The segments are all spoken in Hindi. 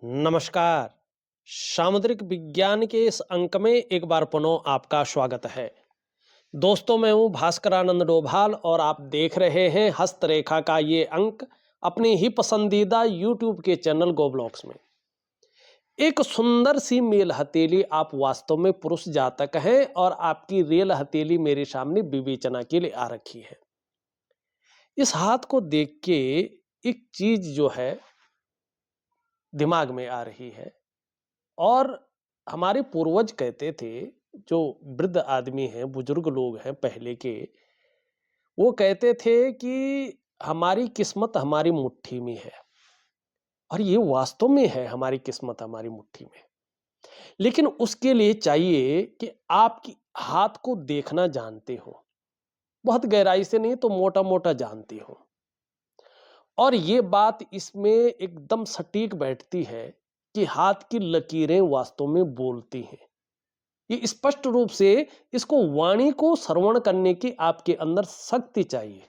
नमस्कार। सामुद्रिक विज्ञान के इस अंक में एक बार पुनः आपका स्वागत है। दोस्तों, मैं हूं भास्कर आनंद डोभाल और आप देख रहे हैं हस्तरेखा का ये अंक अपने ही पसंदीदा यूट्यूब के चैनल गोब्लॉक्स में। एक सुंदर सी मेल हथेली आप वास्तव में पुरुष जातक हैं और आपकी रेल हथेली मेरे सामने विवेचना के लिए आ रखी है। इस हाथ को देख के एक चीज जो है दिमाग में आ रही है। और हमारे पूर्वज कहते थे, जो वृद्ध आदमी हैं, बुजुर्ग लोग हैं पहले के, वो कहते थे कि हमारी किस्मत हमारी मुट्ठी में है। और ये वास्तव में है, हमारी किस्मत हमारी मुट्ठी में। लेकिन उसके लिए चाहिए कि आपकी हाथ को देखना जानते हो, बहुत गहराई से नहीं तो मोटा मोटा जानते हो। और ये बात इसमें एकदम सटीक बैठती है कि हाथ की लकीरें वास्तव में बोलती हैं। ये स्पष्ट रूप से इसको वाणी को श्रवण करने की आपके अंदर शक्ति चाहिए।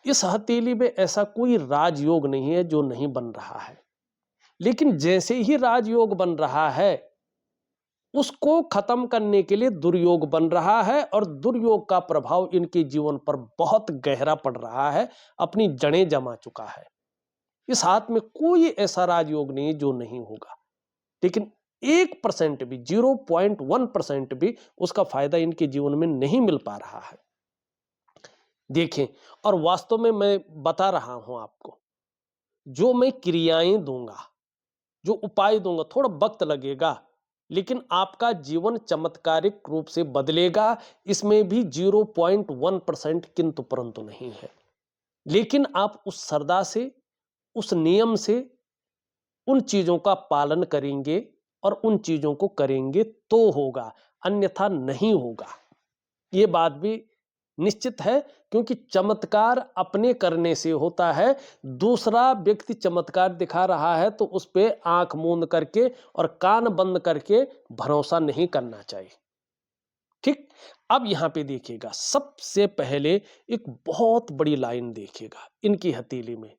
इस हथेली में ऐसा कोई राजयोग नहीं है जो नहीं बन रहा है। लेकिन जैसे ही राजयोग बन रहा है, उसको खत्म करने के लिए दुर्योग बन रहा है और दुर्योग का प्रभाव इनके जीवन पर बहुत गहरा पड़ रहा है, अपनी जड़ें जमा चुका है। इस हाथ में कोई ऐसा राजयोग नहीं जो नहीं होगा, लेकिन 1% भी, 0.1% भी उसका फायदा इनके जीवन में नहीं मिल पा रहा है। देखें, और वास्तव में मैं बता रहा हूं आपको, जो मैं क्रियाएं दूंगा, जो उपाय दूंगा, थोड़ा वक्त लगेगा, लेकिन आपका जीवन चमत्कारिक रूप से बदलेगा। इसमें भी 0.1% किंतु परंतु नहीं है। लेकिन आप उस श्रद्धा से, उस नियम से उन चीजों का पालन करेंगे और उन चीजों को करेंगे तो होगा, अन्यथा नहीं होगा। ये बात भी निश्चित है, क्योंकि चमत्कार अपने करने से होता है। दूसरा व्यक्ति चमत्कार दिखा रहा है तो उस पे आंख मूंद करके और कान बंद करके भरोसा नहीं करना चाहिए। ठीक। अब यहां पे देखिएगा, सबसे पहले एक बहुत बड़ी लाइन देखिएगा इनकी हथेली में,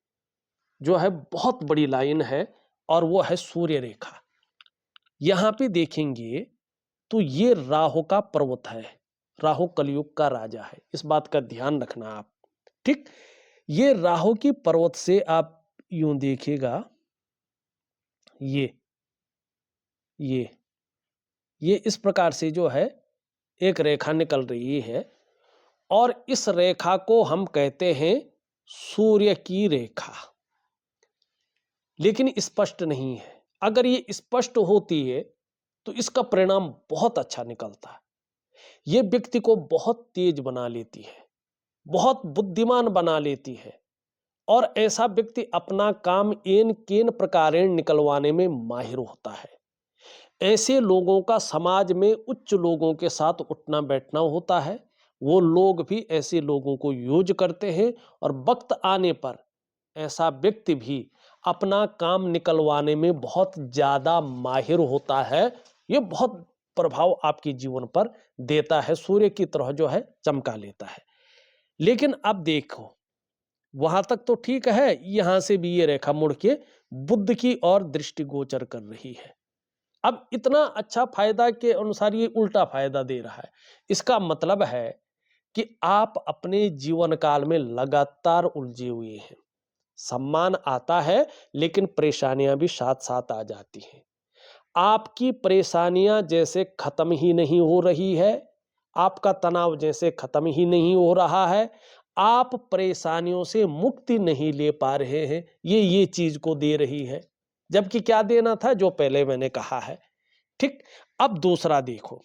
जो है बहुत बड़ी लाइन है, और वो है सूर्य रेखा। यहां पे देखेंगे तो ये राहु का पर्वत है। राहु कलयुग का राजा है, इस बात का ध्यान रखना आप। ठीक। ये राहु की पर्वत से आप यूं देखिएगा, ये ये ये इस प्रकार से जो है एक रेखा निकल रही है, और इस रेखा को हम कहते हैं सूर्य की रेखा। लेकिन स्पष्ट नहीं है। अगर ये स्पष्ट होती है तो इसका परिणाम बहुत अच्छा निकलता है। ये व्यक्ति को बहुत तेज बना लेती है, बहुत बुद्धिमान बना लेती है, और ऐसा व्यक्ति अपना काम एन केन प्रकारेण निकलवाने में माहिर होता है। ऐसे लोगों का समाज में उच्च लोगों के साथ उठना बैठना होता है। वो लोग भी ऐसे लोगों को यूज करते हैं, और वक्त आने पर ऐसा व्यक्ति भी अपना काम निकलवाने में बहुत ज्यादा माहिर होता है। ये बहुत प्रभाव आपके जीवन पर देता है, सूर्य की तरह जो है चमका लेता है। लेकिन अब देखो, वहां तक तो ठीक है, यहां से भी ये रेखा मुड़ के बुध की ओर दृष्टिगोचर कर रही है। अब इतना अच्छा फायदा के अनुसार ये उल्टा फायदा दे रहा है। इसका मतलब है कि आप अपने जीवन काल में लगातार उलझे हुए हैं। सम्मान आता है, लेकिन परेशानियां भी साथ साथ आ जाती हैं। आपकी परेशानियां जैसे खत्म ही नहीं हो रही है, आपका तनाव जैसे खत्म ही नहीं हो रहा है, आप परेशानियों से मुक्ति नहीं ले पा रहे हैं, ये चीज को दे रही है। जबकि क्या देना था, जो पहले मैंने कहा है। ठीक। अब दूसरा देखो,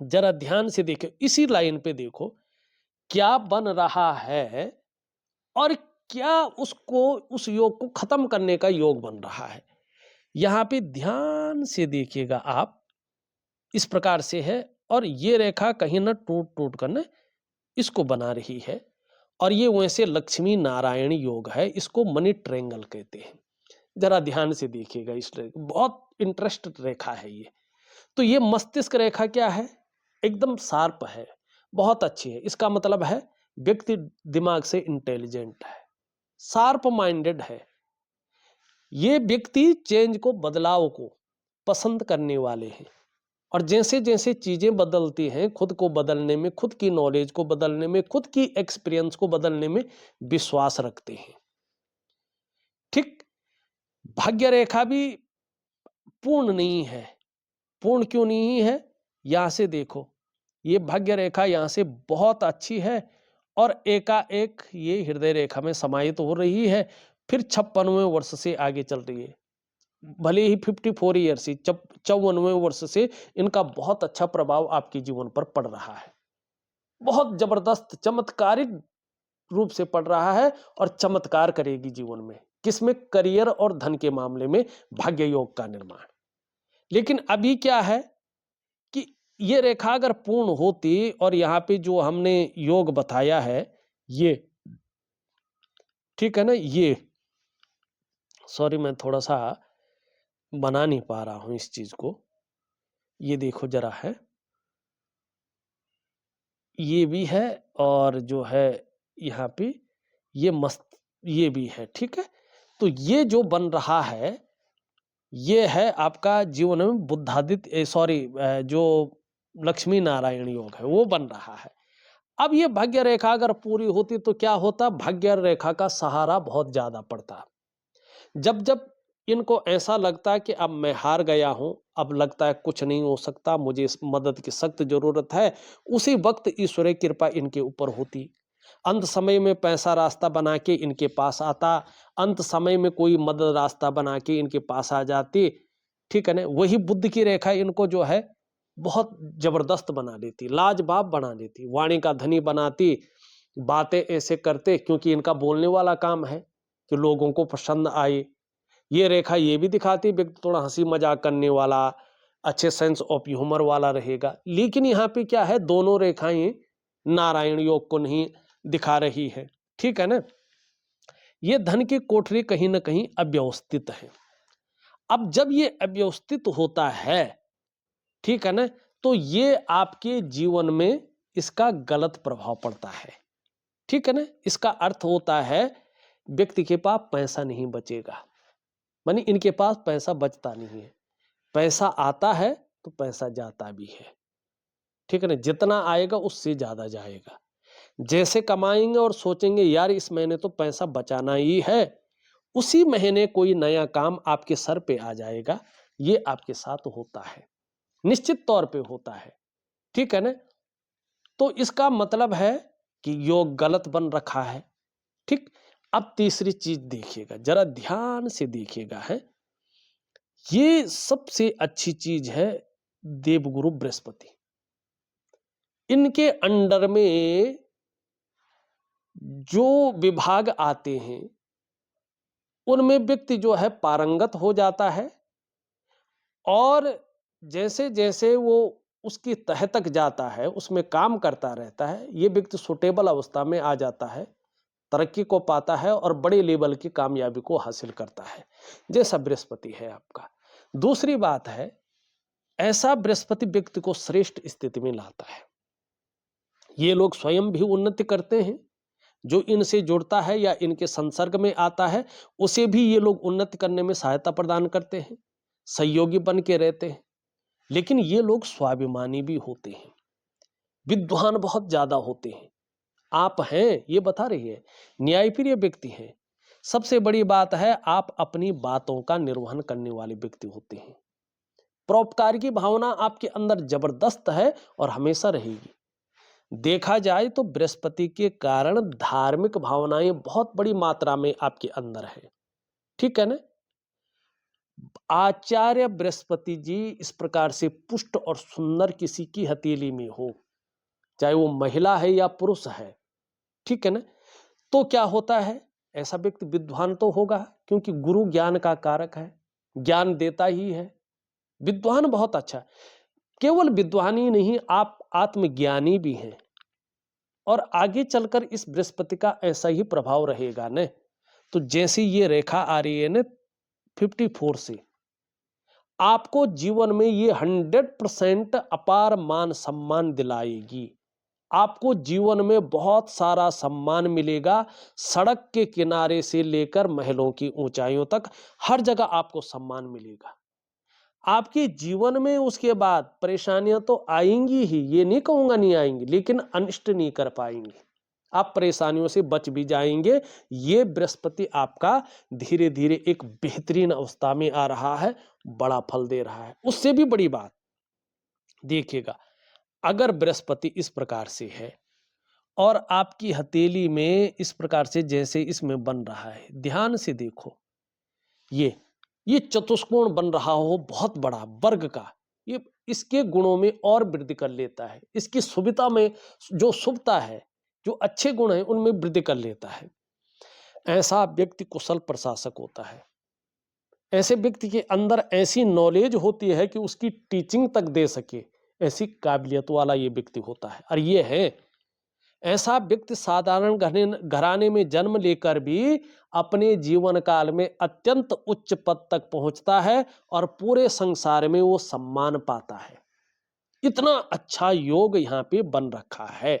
जरा ध्यान से देखो, इसी लाइन पे देखो क्या बन रहा है, और क्या उसको, उस योग को खत्म करने का योग बन रहा है। यहां पे ध्यान से देखिएगा आप, इस प्रकार से है, और ये रेखा कहीं ना टूट टूट कर ना इसको बना रही है। और ये वैसे लक्ष्मी नारायण योग है, इसको मनी ट्रायंगल कहते हैं। जरा ध्यान से देखिएगा, इस रेखा बहुत इंटरेस्टेड रेखा है ये। तो ये मस्तिष्क रेखा क्या है, एकदम शार्प है, बहुत अच्छी है। इसका मतलब है व्यक्ति दिमाग से इंटेलिजेंट है, शार्प माइंडेड है। ये व्यक्ति चेंज को, बदलाव को पसंद करने वाले हैं और जैसे जैसे चीजें बदलती हैं, खुद को बदलने में, खुद की नॉलेज को बदलने में, खुद की एक्सपीरियंस को बदलने में विश्वास रखते हैं। ठीक, भाग्य रेखा भी पूर्ण नहीं है। पूर्ण क्यों नहीं है? यहां से देखो, ये भाग्य रेखा यहां से बहुत अच्छी है और एकाएक ये हृदय रेखा में समाहित हो रही है, फिर 56वें वर्ष से आगे चल रही है। भले ही 54 ईयर्स से, 54वें वर्ष से इनका बहुत अच्छा प्रभाव आपके जीवन पर पड़ रहा है। बहुत जबरदस्त चमत्कारिक रूप से पड़ रहा है और चमत्कार करेगी जीवन में। किसमें? करियर और धन के मामले में भाग्य योग का निर्माण। लेकिन अभी क्या है कि ये रेखा अगर पूर्ण होती और यहाँ पे जो हमने योग बताया है, ये ठीक है ना, ये सॉरी मैं थोड़ा सा बना नहीं पा रहा हूं इस चीज को। ये देखो जरा है, ये भी है और जो है यहाँ पे ये मस्त, ये भी है। ठीक है, तो ये जो बन रहा है ये है आपका जीवन में बुद्धादित्य, सॉरी, जो लक्ष्मी नारायण योग है वो बन रहा है। अब ये भाग्य रेखा अगर पूरी होती तो क्या होता? भाग्य रेखा का सहारा बहुत ज्यादा पड़ता। जब जब इनको ऐसा लगता है कि अब मैं हार गया हूं, अब लगता है कुछ नहीं हो सकता, मुझे इस मदद की सख्त जरूरत है, उसी वक्त ईश्वरीय कृपा इनके ऊपर होती। अंत समय में पैसा रास्ता बना के इनके पास आता, अंत समय में कोई मदद रास्ता बना के इनके पास आ जाती। ठीक है ना, वही बुद्ध की रेखा इनको जो है बहुत जबरदस्त बना देती, लाजवाब बना देती, वाणी का धनी बनाती, बातें ऐसे करते क्योंकि इनका बोलने वाला काम है कि लोगों को पसंद आए। ये रेखा ये भी दिखाती व्यक्ति थोड़ा हंसी मजाक करने वाला, अच्छे सेंस ऑफ ह्यूमर वाला रहेगा। लेकिन यहाँ पे क्या है, दोनों रेखाएं नारायण योग को नहीं दिखा रही है। ठीक है ना, ये धन की कोठरी कहीं ना कहीं अव्यवस्थित है। अब जब ये अव्यवस्थित होता है, ठीक है ना, तो ये आपके जीवन में इसका गलत प्रभाव पड़ता है। ठीक है ना, इसका अर्थ होता है व्यक्ति के पास पैसा नहीं बचेगा, मानी इनके पास पैसा बचता नहीं है। पैसा आता है तो पैसा जाता भी है। ठीक है ना, जितना आएगा उससे ज्यादा जाएगा। जैसे कमाएंगे और सोचेंगे यार इस महीने तो पैसा बचाना ही है, उसी महीने कोई नया काम आपके सर पे आ जाएगा। ये आपके साथ होता है, निश्चित तौर पे होता है। ठीक है ना, तो इसका मतलब है कि योग गलत बन रखा है। ठीक, अब तीसरी चीज देखिएगा, जरा ध्यान से देखिएगा है, ये सबसे अच्छी चीज है देवगुरु बृहस्पति। इनके अंडर में जो विभाग आते हैं उनमें व्यक्ति जो है पारंगत हो जाता है और जैसे जैसे वो उसकी तह तक जाता है, उसमें काम करता रहता है, ये व्यक्ति सुटेबल अवस्था में आ जाता है, तरक्की को पाता है और बड़े लेवल की कामयाबी को हासिल करता है, जैसा बृहस्पति है आपका। दूसरी बात है, ऐसा बृहस्पति व्यक्ति को श्रेष्ठ स्थिति में लाता है। ये लोग स्वयं भी उन्नति करते हैं, जो इनसे जुड़ता है या इनके संसर्ग में आता है उसे भी ये लोग उन्नति करने में सहायता प्रदान करते हैं, सहयोगी बन के रहते हैं। लेकिन ये लोग स्वाभिमानी भी होते हैं, विद्वान बहुत ज्यादा होते हैं। आप हैं, ये बता रही है, न्यायप्रिय व्यक्ति हैं। सबसे बड़ी बात है आप अपनी बातों का निर्वहन करने वाले व्यक्ति होते हैं। परोपकार की भावना आपके अंदर जबरदस्त है और हमेशा रहेगी। देखा जाए तो बृहस्पति के कारण धार्मिक भावनाएं बहुत बड़ी मात्रा में आपके अंदर है। ठीक है ना, आचार्य बृहस्पति जी इस प्रकार से पुष्ट और सुंदर किसी की हथेली में हो, चाहे वो महिला है या पुरुष है, ठीक है ना, तो क्या होता है, ऐसा व्यक्ति विद्वान तो होगा क्योंकि गुरु ज्ञान का कारक है, ज्ञान देता ही है। विद्वान बहुत अच्छा, केवल विद्वान ही नहीं, आप आत्मज्ञानी भी हैं और आगे चलकर इस बृहस्पति का ऐसा ही प्रभाव रहेगा न। तो जैसी ये रेखा आ रही है न 54 से, आपको जीवन में ये 100% अपार मान सम्मान दिलाएगी। आपको जीवन में बहुत सारा सम्मान मिलेगा। सड़क के किनारे से लेकर महलों की ऊंचाइयों तक हर जगह आपको सम्मान मिलेगा। आपके जीवन में उसके बाद परेशानियां तो आएंगी ही, ये नहीं कहूंगा नहीं आएंगी, लेकिन अनिष्ट नहीं कर पाएंगे। आप परेशानियों से बच भी जाएंगे। ये बृहस्पति आपका धीरे धीरे एक बेहतरीन अवस्था में आ रहा है, बड़ा फल दे रहा है। उससे भी बड़ी बात देखिएगा, अगर बृहस्पति इस प्रकार से है और आपकी हथेली में इस प्रकार से जैसे इसमें बन रहा है, ध्यान से देखो, ये चतुष्कोण बन रहा हो बहुत बड़ा वर्ग का, ये इसके गुणों में और वृद्धि कर लेता है। इसकी शुभता में जो शुभता है, जो अच्छे गुण हैं उनमें वृद्धि कर लेता है। ऐसा व्यक्ति कुशल प्रशासक होता है। ऐसे व्यक्ति के अंदर ऐसी नॉलेज होती है कि उसकी टीचिंग तक दे सके, ऐसी काबिलियत वाला ये व्यक्ति होता है। और ये है, ऐसा व्यक्ति साधारण घराने में जन्म लेकर भी अपने जीवन काल में अत्यंत उच्च पद तक पहुंचता है और पूरे संसार में वो सम्मान पाता है। इतना अच्छा योग यहाँ पे बन रखा है।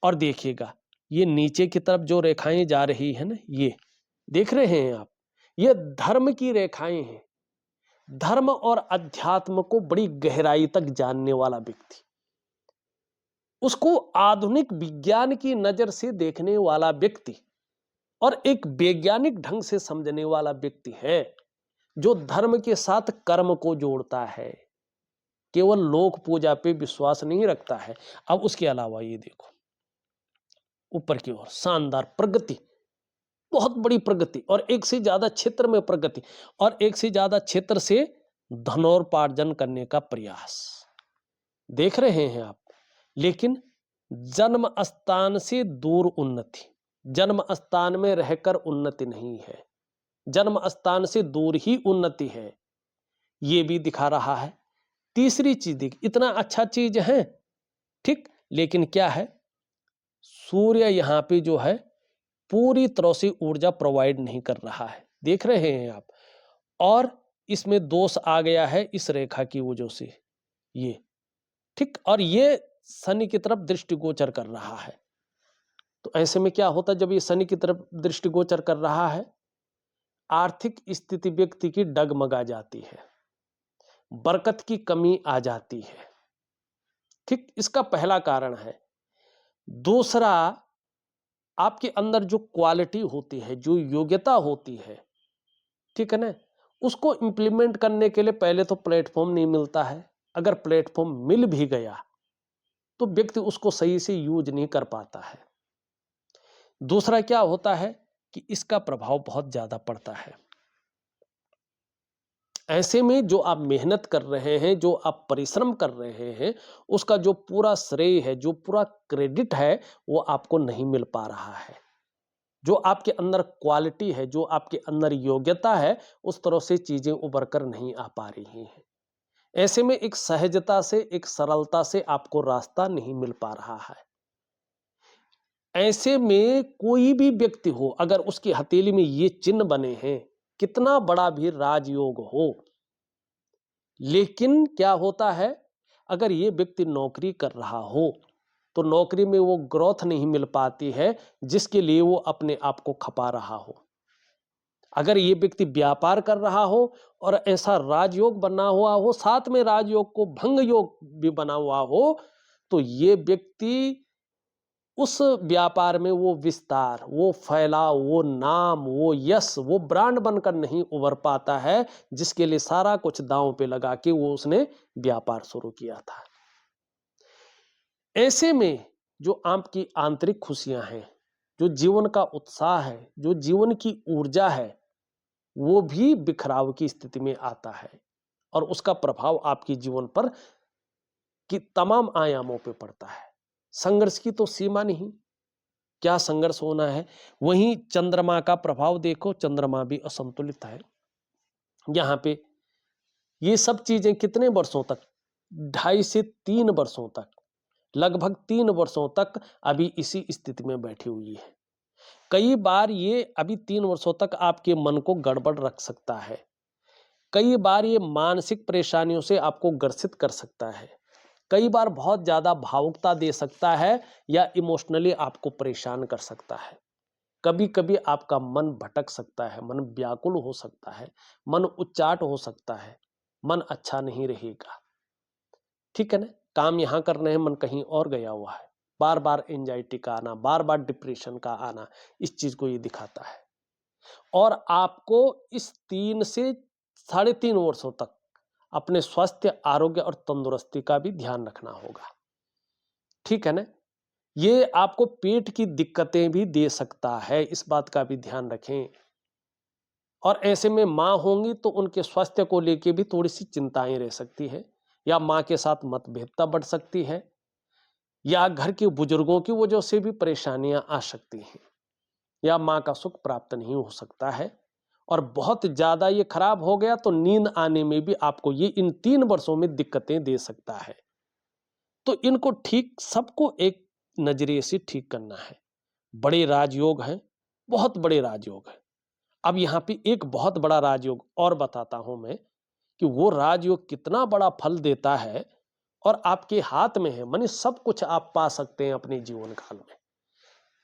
और देखिएगा, ये नीचे की तरफ जो रेखाएं जा रही है ना, ये देख रहे हैं आप, ये धर्म की रेखाएं हैं। धर्म और अध्यात्म को बड़ी गहराई तक जानने वाला व्यक्ति, उसको आधुनिक विज्ञान की नजर से देखने वाला व्यक्ति और एक वैज्ञानिक ढंग से समझने वाला व्यक्ति है, जो धर्म के साथ कर्म को जोड़ता है, केवल लोक पूजा पे विश्वास नहीं रखता है। अब उसके अलावा ये देखो, ऊपर की ओर शानदार प्रगति, बहुत बड़ी प्रगति, और एक से ज्यादा क्षेत्र में प्रगति, और एक से ज्यादा क्षेत्र से धनोपार्जन करने का प्रयास देख रहे हैं आप। लेकिन जन्म स्थान से दूर उन्नति, जन्म स्थान में रहकर उन्नति नहीं है, जन्म स्थान से दूर ही उन्नति है, ये भी दिखा रहा है। तीसरी चीज देख, इतना अच्छा चीज है, ठीक, लेकिन क्या है, सूर्य यहां पे जो है पूरी तरह से ऊर्जा प्रोवाइड नहीं कर रहा है, देख रहे हैं आप। और इसमें दोष आ गया है इस रेखा की वजह से, ये ठीक, और ये शनि की तरफ दृष्टिगोचर कर रहा है। तो ऐसे में क्या होता है, जब ये शनि की तरफ दृष्टिगोचर कर रहा है, आर्थिक स्थिति व्यक्ति की डगमगा जाती है, बरकत की कमी आ जाती है, ठीक, इसका पहला कारण है। दूसरा, आपके अंदर जो क्वालिटी होती है, जो योग्यता होती है, ठीक है ना, उसको इंप्लीमेंट करने के लिए पहले तो प्लेटफॉर्म नहीं मिलता है। अगर प्लेटफॉर्म मिल भी गया तो व्यक्ति उसको सही से यूज नहीं कर पाता है। दूसरा क्या होता है कि इसका प्रभाव बहुत ज्यादा पड़ता है। ऐसे में जो आप मेहनत कर रहे हैं, जो आप परिश्रम कर रहे हैं, उसका जो पूरा श्रेय है, जो पूरा क्रेडिट है, वो आपको नहीं मिल पा रहा है। जो आपके अंदर क्वालिटी है, जो आपके अंदर योग्यता है, उस तरह से चीजें उभर कर नहीं आ पा रही हैं। ऐसे में एक सहजता से, एक सरलता से आपको रास्ता नहीं मिल पा रहा है। ऐसे में कोई भी व्यक्ति हो, अगर उसकी हथेली में ये चिन्ह बने हैं, कितना बड़ा भी राजयोग हो, लेकिन क्या होता है, अगर ये व्यक्ति नौकरी कर रहा हो तो नौकरी में वो ग्रोथ नहीं मिल पाती है जिसके लिए वो अपने आप को खपा रहा हो। अगर ये व्यक्ति व्यापार कर रहा हो और ऐसा राजयोग बना हुआ हो, साथ में राजयोग को भंग योग भी बना हुआ हो, तो ये व्यक्ति उस व्यापार में वो विस्तार, वो फैलाव, वो नाम, वो यश, वो ब्रांड बनकर नहीं उभर पाता है, जिसके लिए सारा कुछ दांव पे लगा के वो उसने व्यापार शुरू किया था। ऐसे में जो आपकी आंतरिक खुशियां हैं, जो जीवन का उत्साह है, जो जीवन की ऊर्जा है, वो भी बिखराव की स्थिति में आता है और उसका प्रभाव आपके जीवन पर कि तमाम आयामों पे पड़ता है। संघर्ष की तो सीमा नहीं, क्या संघर्ष होना है। वहीं चंद्रमा का प्रभाव देखो, चंद्रमा भी असंतुलित है। यहां पे ये सब चीजें कितने वर्षों तक, 2.5 से 3 वर्षों तक, लगभग 3 वर्षों तक अभी इसी स्थिति में बैठी हुई है। कई बार ये अभी 3 वर्षों तक आपके मन को गड़बड़ रख सकता है। कई बार ये मानसिक परेशानियों से आपको ग्रसित कर सकता है। कई बार बहुत ज़्यादा भावुकता दे सकता है या इमोशनली आपको परेशान कर सकता है। कभी कभी आपका मन भटक सकता है, मन व्याकुल हो सकता है, मन उच्चाट हो सकता है, मन अच्छा नहीं रहेगा। ठीक है ना? काम यहाँ कर रहे हैं, मन कहीं और गया हुआ है। बार बार एंजाइटी का आना, बार बार डिप्रेशन का आना, इस चीज को ये दिखाता है। और आपको इस 3 से 3.5 वर्षों तक अपने स्वास्थ्य, आरोग्य और तंदुरुस्ती का भी ध्यान रखना होगा। ठीक है ना? ये आपको पेट की दिक्कतें भी दे सकता है, इस बात का भी ध्यान रखें। और ऐसे में माँ होंगी तो उनके स्वास्थ्य को लेके भी थोड़ी सी चिंताएं रह सकती है, या माँ के साथ मतभेदता बढ़ सकती है, या घर के बुजुर्गों की वजह से भी परेशानियां आ सकती हैं, या माँ का सुख प्राप्त नहीं हो सकता है। और बहुत ज्यादा ये खराब हो गया तो नींद आने में भी आपको ये इन 3 वर्षों में दिक्कतें दे सकता है। तो इनको ठीक, सबको एक नजरिए से ठीक करना है। बड़े राजयोग हैं, बहुत बड़े राजयोग हैं। अब यहाँ पे एक बहुत बड़ा राजयोग और बताता हूं मैं कि वो राजयोग कितना बड़ा फल देता है और आपके हाथ में है, माने सब कुछ आप पा सकते हैं अपने जीवन काल में।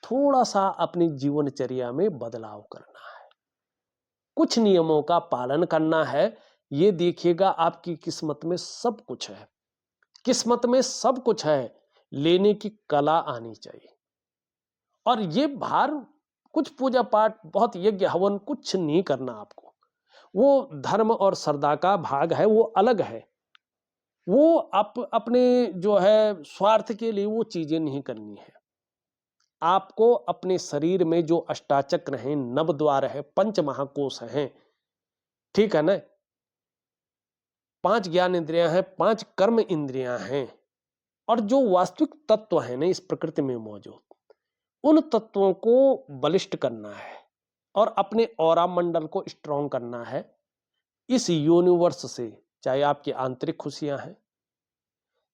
थोड़ा सा अपनी जीवनचर्या में बदलाव करना है, कुछ नियमों का पालन करना है। ये देखिएगा आपकी किस्मत में सब कुछ है, किस्मत में सब कुछ है, लेने की कला आनी चाहिए। और ये भार, कुछ पूजा पाठ, बहुत यज्ञ हवन कुछ नहीं करना आपको। वो धर्म और श्रद्धा का भाग है, वो अलग है। वो आप अपने जो है स्वार्थ के लिए वो चीजें नहीं करनी है। आपको अपने शरीर में जो अष्टाचक्र हैं, नव द्वार है, पंच महाकोश हैं, ठीक है ना, 5 ज्ञान इंद्रियां हैं, 5 कर्म इंद्रियां हैं, और जो वास्तविक तत्व है ना इस प्रकृति में मौजूद, उन तत्वों को बलिष्ठ करना है और अपने ऑरा मंडल को स्ट्रॉन्ग करना है इस यूनिवर्स से। चाहे आपकी आंतरिक खुशियां हैं,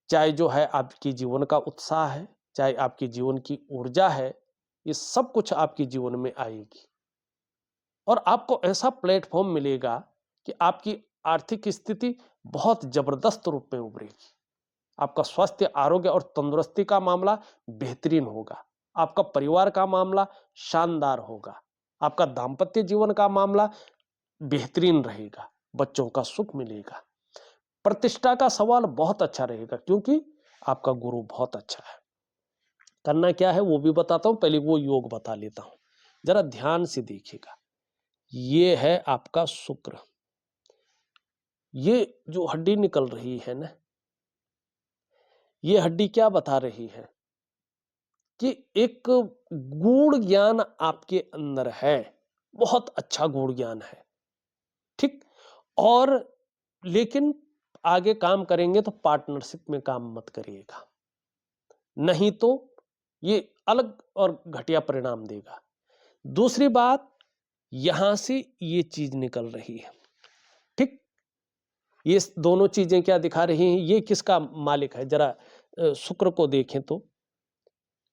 चाहे जो है आपकी जीवन का उत्साह है, चाहे आपकी जीवन की ऊर्जा है, ये सब कुछ आपके जीवन में आएगी। और आपको ऐसा प्लेटफॉर्म मिलेगा कि आपकी आर्थिक स्थिति बहुत जबरदस्त रूप में उभरेगी। आपका स्वास्थ्य, आरोग्य और तंदुरुस्ती का मामला बेहतरीन होगा। आपका परिवार का मामला शानदार होगा। आपका दाम्पत्य जीवन का मामला बेहतरीन रहेगा। बच्चों का सुख मिलेगा। प्रतिष्ठा का सवाल बहुत अच्छा रहेगा, क्योंकि आपका गुरु बहुत अच्छा है। करना क्या है वो भी बताता हूं, पहले वो योग बता लेता हूं। जरा ध्यान से देखिएगा। ये है आपका शुक्र। ये जो हड्डी निकल रही है ना, ये हड्डी क्या बता रही है कि एक गूढ़ ज्ञान आपके अंदर है, बहुत अच्छा गूढ़ ज्ञान है। ठीक। और लेकिन आगे काम करेंगे तो पार्टनरशिप में काम मत करिएगा, नहीं तो ये अलग और घटिया परिणाम देगा। दूसरी बात, यहां से ये चीज निकल रही है। ठीक। ये दोनों चीजें क्या दिखा रही हैं, ये किसका मालिक है? जरा शुक्र को देखें तो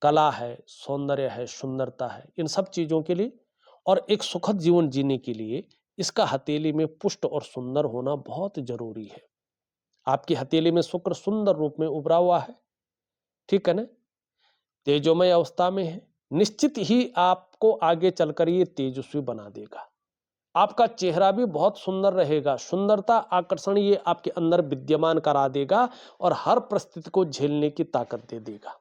कला है, सौंदर्य है, सुंदरता है, इन सब चीजों के लिए और एक सुखद जीवन जीने के लिए इसका हथेली में पुष्ट और सुंदर होना बहुत जरूरी है। आपकी हथेली में शुक्र सुंदर रूप में उभरा हुआ है, ठीक है ना, तेजोमय अवस्था में है, निश्चित ही आपको आगे चलकर ये तेजस्वी बना देगा। आपका चेहरा भी बहुत सुंदर रहेगा। सुंदरता, आकर्षण ये आपके अंदर विद्यमान करा देगा और हर परिस्थिति को झेलने की ताकत दे देगा।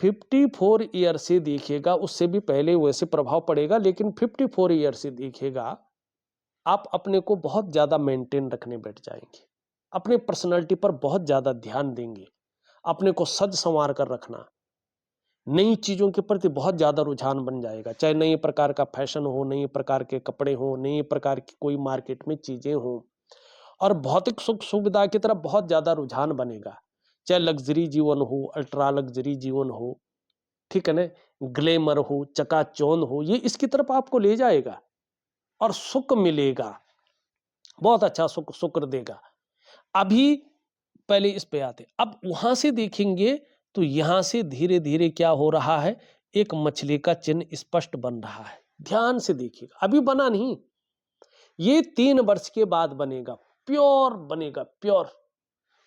54 ईयर से देखिएगा, उससे भी पहले वैसे प्रभाव पड़ेगा, लेकिन 54 ईयर से देखिएगा आप अपने को बहुत ज्यादा मेंटेन रखने बैठ जाएंगे, अपने पर्सनालिटी पर बहुत ज्यादा ध्यान देंगे, अपने को सज संवार कर रखना, नई चीजों के प्रति बहुत ज्यादा रुझान बन जाएगा। चाहे नए प्रकार का फैशन हो, नए प्रकार के कपड़े हो, नए प्रकार की कोई मार्केट में चीजें हो, और भौतिक सुख सुविधा की तरफ बहुत ज्यादा रुझान बनेगा। चाहे लग्जरी जीवन हो, अल्ट्रा लग्जरी जीवन हो, ठीक है ना, ग्लैमर हो, चकाचौंध हो, ये इसकी तरफ आपको ले जाएगा और सुख मिलेगा, बहुत अच्छा सुख शुक्र देगा। अभी पहले इस पे आते, अब वहां से देखेंगे तो यहां से धीरे धीरे क्या हो रहा है, एक मछली का चिन्ह स्पष्ट बन रहा है। ध्यान से देखिएगा, अभी बना नहीं, ये 3 वर्ष के बाद बनेगा, प्योर बनेगा, प्योर।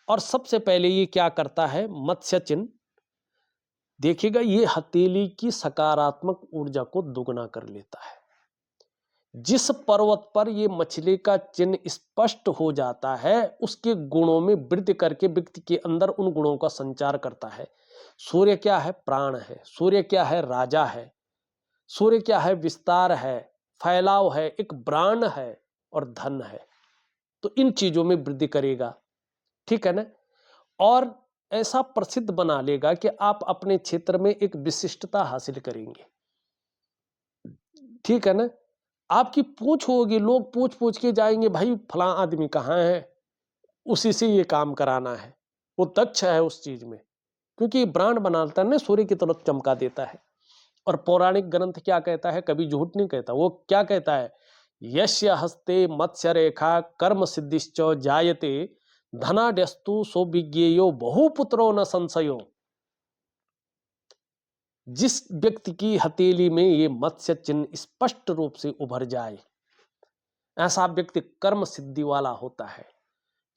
और सबसे पहले ये क्या करता है, मत्स्य चिन्ह देखिएगा, ये हथेली की सकारात्मक ऊर्जा को दुगना कर लेता है। जिस पर्वत पर ये मछली का चिन्ह स्पष्ट हो जाता है, उसके गुणों में वृद्धि करके व्यक्ति के अंदर उन गुणों का संचार करता है। सूर्य क्या है, प्राण है। सूर्य क्या है, राजा है। सूर्य क्या है, विस्तार है, फैलाव है, एक ब्रांड है और धन है। तो इन चीजों में वृद्धि करेगा, ठीक है ना। और ऐसा प्रसिद्ध बना लेगा कि आप अपने क्षेत्र में एक विशिष्टता हासिल करेंगे, ठीक है ना। आपकी पूछ होगी, लोग पूछ पूछ के जाएंगे, भाई फला आदमी कहाँ है, उसी से ये काम कराना है, वो दक्ष है उस चीज में, क्योंकि ब्रांड बनाता है ना, सूर्य की तरफ चमका देता है। और पौराणिक ग्रंथ क्या कहता है, कभी झूठ नहीं कहता, वो क्या कहता है, यस्य हस्ते मत्स्य रेखा कर्म सिद्धिश्च जायते धनाड्यस्तु सौविज्ञेयो बहुपुत्रो न संशयो। जिस व्यक्ति की हथेली में ये मत्स्य चिन्ह स्पष्ट रूप से उभर जाए, ऐसा व्यक्ति कर्म सिद्धि वाला होता है।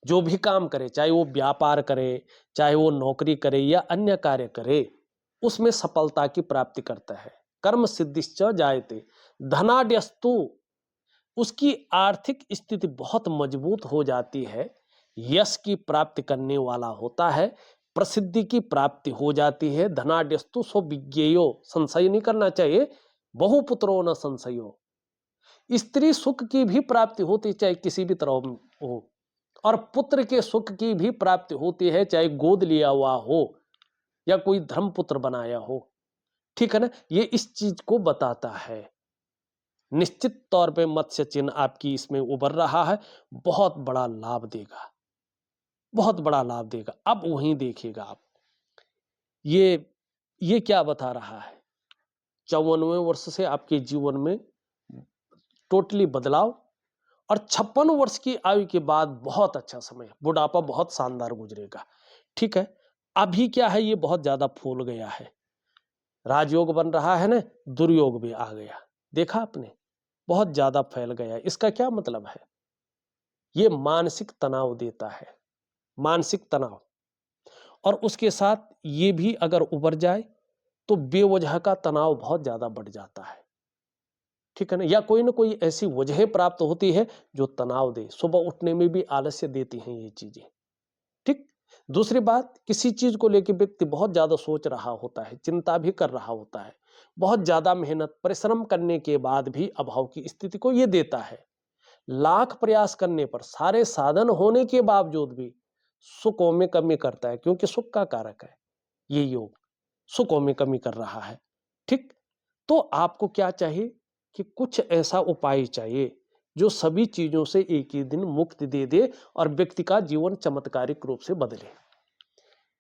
जो भी काम करे, चाहे वो व्यापार करे, चाहे वो नौकरी करे या अन्य कार्य करे, उसमें सफलता की प्राप्ति करता है। कर्म सिद्धिश्च जायते धनाड्यस्तु, उसकी आर्थिक स्थिति बहुत मजबूत हो जाती है, यश की प्राप्ति करने वाला होता है, प्रसिद्धि की प्राप्ति हो जाती है। धनाड्यस्तु सो विज्ञेयो, संशय नहीं करना चाहिए, बहुपुत्रो न संशयो। स्त्री सुख की भी प्राप्ति होती, चाहे किसी भी तरह हो, और पुत्र के सुख की भी प्राप्ति होती है, चाहे गोद लिया हुआ हो या कोई धर्मपुत्र बनाया हो, ठीक है ना। ये इस चीज को बताता है। निश्चित तौर पे मत्स्य चिन्ह आपकी इसमें उभर रहा है, बहुत बड़ा लाभ देगा, बहुत बड़ा लाभ देगा। अब वहीं देखिएगा आप, ये क्या बता रहा है, 54वें वर्ष से आपके जीवन में टोटली बदलाव, और 56 वर्ष की आयु के बाद बहुत अच्छा समय, बुढ़ापा बहुत शानदार गुजरेगा, ठीक है। अभी क्या है, ये बहुत ज्यादा फूल गया है, राजयोग बन रहा है ना, दुर्योग भी आ गया, देखा आपने, बहुत ज्यादा फैल गया है। इसका क्या मतलब है, ये मानसिक तनाव देता है, मानसिक तनाव। और उसके साथ ये भी अगर उभर जाए तो बेवजह का तनाव बहुत ज्यादा बढ़ जाता है, ठीक है ना। या कोई ना कोई ऐसी वजह प्राप्त होती है जो तनाव दे, सुबह उठने में भी आलस्य देती हैं ये चीजें, ठीक। दूसरी बात, किसी चीज को लेकर व्यक्ति बहुत ज्यादा सोच रहा होता है, चिंता भी कर रहा होता है, बहुत ज्यादा मेहनत परिश्रम करने के बाद भी अभाव की स्थिति को ये देता है। लाख प्रयास करने पर, सारे साधन होने के बावजूद भी सुखों में कमी करता है, क्योंकि सुख का कारक है ये योग, सुखों में कमी कर रहा है, ठीक। तो आपको क्या चाहिए कि कुछ ऐसा उपाय चाहिए जो सभी चीजों से एक ही दिन मुक्ति दे दे और व्यक्ति का जीवन चमत्कारिक रूप से बदले।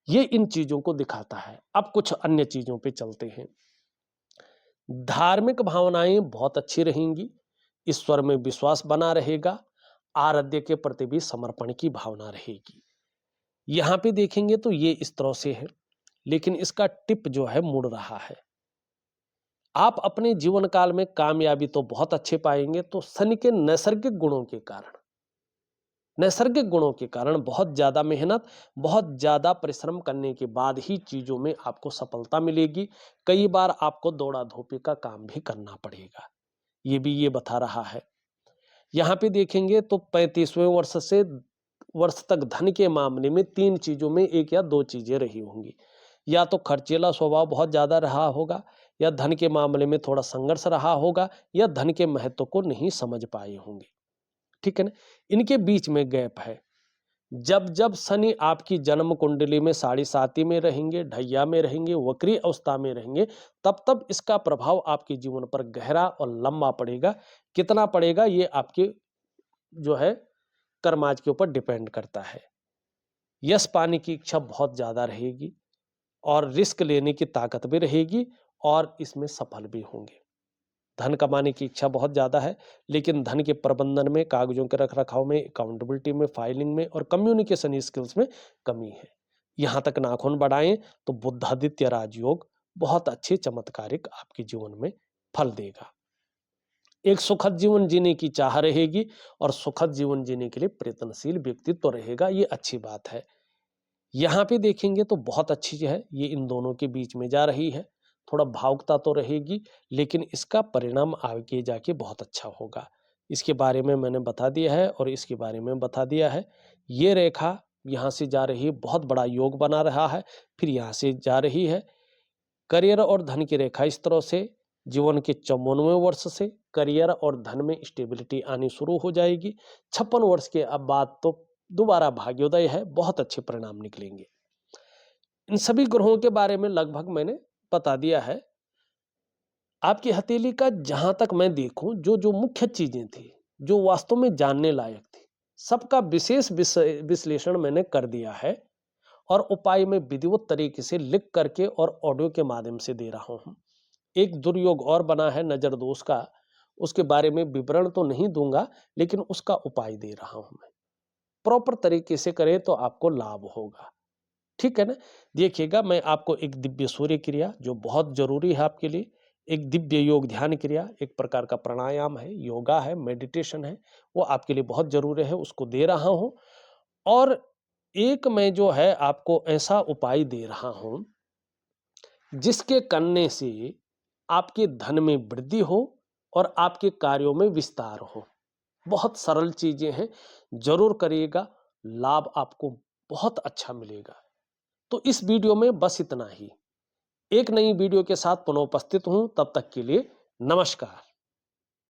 ये इन चीजों को दिखाता है। अब कुछ अन्य चीजों पे चलते हैं। धार्मिक भावनाएं बहुत अच्छी रहेंगी, ईश्वर में विश्वास बना रहेगा, आराध्य के प्रति भी समर्पण की भावना रहेगी। यहां पे देखेंगे तो ये इस तरह से है, लेकिन इसका टिप जो है मुड़ रहा है। आप अपने जीवन काल में कामयाबी तो बहुत अच्छे पाएंगे, तो शनि के नैसर्गिक गुणों के कारण बहुत ज्यादा मेहनत, बहुत ज्यादा परिश्रम करने के बाद ही चीजों में आपको सफलता मिलेगी। कई बार आपको दौड़ा धोपी का काम भी करना पड़ेगा, ये भी ये बता रहा है। यहाँ पे देखेंगे तो 35वें वर्ष तक धन के मामले में 3 चीजों में एक या 2 चीजें रही होंगी। या तो खर्चीला स्वभाव बहुत ज्यादा रहा होगा, या धन के मामले में थोड़ा संघर्ष रहा होगा, या धन के महत्व को नहीं समझ पाए होंगे, ठीक है ना। इनके बीच में गैप है। जब जब शनि आपकी जन्म कुंडली में साढ़े साती में रहेंगे, ढैया में रहेंगे, वक्री अवस्था में रहेंगे, तब तब इसका प्रभाव आपके जीवन पर गहरा और लंबा पड़ेगा। कितना पड़ेगा ये आपके जो है कर्माज के ऊपर डिपेंड करता है। यश पाने की इच्छा बहुत ज्यादा रहेगी और रिस्क लेने की ताकत भी रहेगी, और इसमें सफल भी होंगे। धन कमाने की इच्छा बहुत ज्यादा है, लेकिन धन के प्रबंधन में, कागजों के रख रखाव में, अकाउंटेबिलिटी में, फाइलिंग में और कम्युनिकेशन स्किल्स में कमी है। यहां तक नाखून बढ़ाएं तो बुद्धादित्य राजयोग बहुत अच्छे चमत्कारिक आपके जीवन में फल देगा। एक सुखद जीवन जीने की चाह रहेगी और सुखद जीवन जीने के लिए प्रयत्नशील व्यक्तित्व रहेगा, ये अच्छी बात है। यहाँ पे देखेंगे तो बहुत अच्छी जो है ये इन दोनों के बीच में जा रही है। थोड़ा भावुकता तो रहेगी, लेकिन इसका परिणाम आगे जाके बहुत अच्छा होगा। इसके बारे में मैंने बता दिया है और इसके बारे में बता दिया है। ये रेखा यहाँ से जा रही है, बहुत बड़ा योग बना रहा है, फिर यहाँ से जा रही है। करियर और धन की रेखा इस तरह से जीवन के 54वें वर्ष से करियर और धन में स्टेबिलिटी आनी शुरू हो जाएगी। 56 वर्ष के अब बाद तो दोबारा भाग्योदय है, बहुत अच्छे परिणाम निकलेंगे। इन सभी ग्रहों के बारे में लगभग मैंने बता दिया है। आपकी हथेली का जहां तक मैं देखूं, जो जो मुख्य चीजें थी, जो वास्तव में जानने लायक थी, सबका विशेष विश्लेषण मैंने कर दिया है और उपाय में विधिवत तरीके से लिख करके और ऑडियो के माध्यम से दे रहा हूं। एक दुर्योग और बना है नजर दोष का, उसके बारे में विवरण तो नहीं दूंगा, लेकिन उसका उपाय दे रहा हूं मैं। प्रॉपर तरीके से करें तो आपको लाभ होगा, ठीक है ना। देखिएगा, मैं आपको एक दिव्य सूर्य क्रिया जो बहुत जरूरी है आपके लिए, एक दिव्य योग ध्यान क्रिया, एक प्रकार का प्राणायाम है, योगा है, मेडिटेशन है, वो आपके लिए बहुत जरूरी है, उसको दे रहा हूं। और एक मैं जो है आपको ऐसा उपाय दे रहा हूं जिसके करने से आपके धन में वृद्धि हो और आपके कार्यों में विस्तार हो। बहुत सरल चीजें हैं, जरूर करिएगा, लाभ आपको बहुत अच्छा मिलेगा। तो इस वीडियो में बस इतना ही। एक नई वीडियो के साथ पुनः उपस्थित हूं, तब तक के लिए नमस्कार।